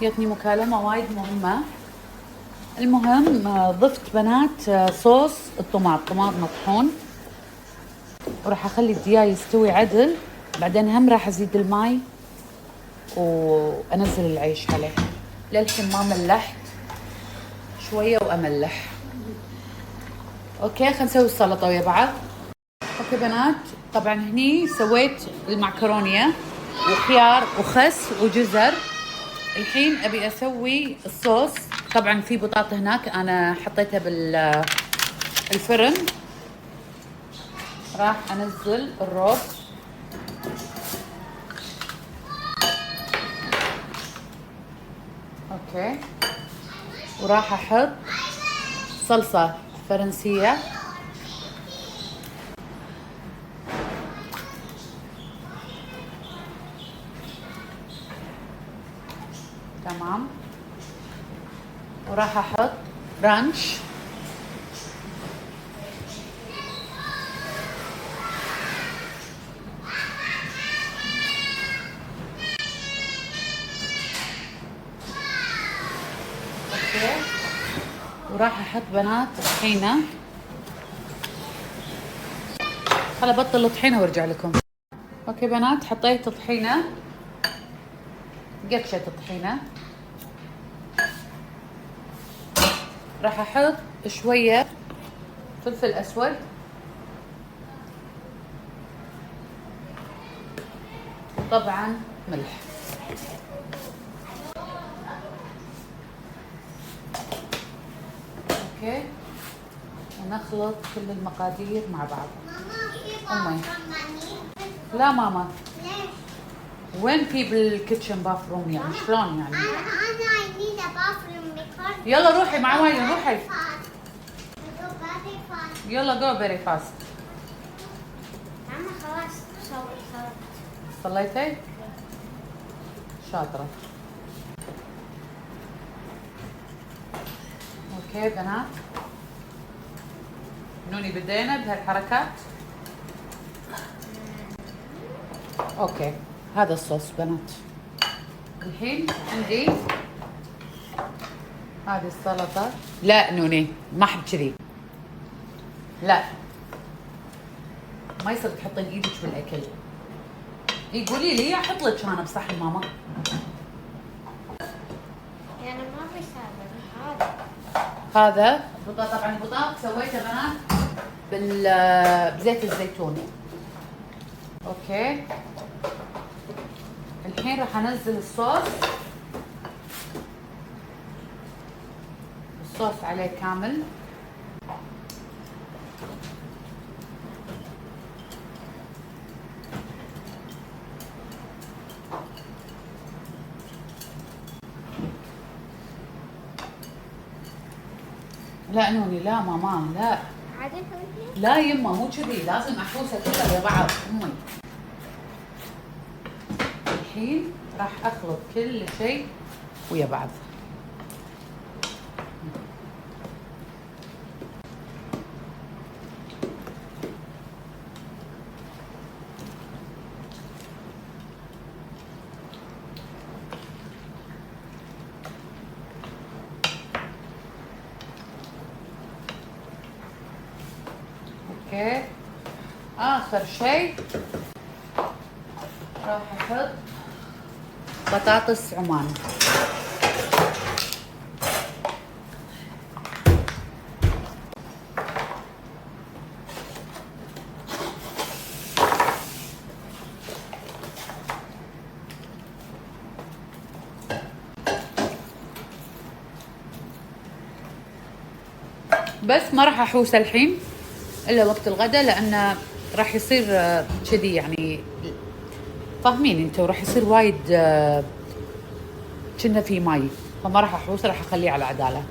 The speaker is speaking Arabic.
جتني مكالمة وايد مهمة. المهم ضفت بنات صوص الطماط، طماط مطحون، وراح اخلي الدياي يستوي عدل. بعدين هم راح ازيد الماي وانزل العيش عليه. للحين ما ملحت، شوية واملح. اوكي خلينا نسوي السلطة ويا بعض. اوكي بنات، طبعا هني سويت المعكرونية وخيار وخس وجزر. الحين ابي اسوي الصوص. طبعا في بطاطا هناك انا حطيتها بالفرن. راح انزل الرز، اوكي، وراح احط صلصة فرنسية، تمام، وراح احط رانش، اوكي، وراح احط بنات طحينة. خل ابطل الطحينة وارجع لكم. اوكي بنات، حطيت طحينة، قفشة الطحينة. راح احط شوية فلفل اسود، وطبعا ملح. اوكي، ونخلط كل المقادير مع بعض. امي لا ماما، ليش؟ وين في بالكيتشن باث روم يعني شلون يعني؟ أنا I need a bathroom because يلا روحي مع مايا، روحي. fast. I go very fast. يلا جو فيري فاست. ماما خلاص صوت. صليتي؟ شاطرة. اوكي بنات، نوني بدينا بهالحركات. اوكي هذا الصوص بنات. الحين عندي هذه السلطة. لا نوني ما احب كذي، لا ما يصير تحطين ايدك بالاكل. اي قولي لي احط لك انا بصحن ماما. يعني ما في سبب هذا البطاطا، طبعا البطاطا سويته بنات بزيت الزيتون. اوكي الحين راح انزل الصوص عليه كامل. لا نوني لا ماما لا عادي حبيبتي؟ لا يما مو كذي، لازم احوسه كلها يا بعض امي. الحين راح اخلط كل شيء ويا بعض. اوكي اخر شيء راح احط بطاطس عمان. بس ما راح احوس الحين الا وقت الغداء، لانه راح يصير كذي يعني، فاهمين انتوا، راح يصير وايد كنا في ماي، فما راح احوس، راح اخليه على عداله.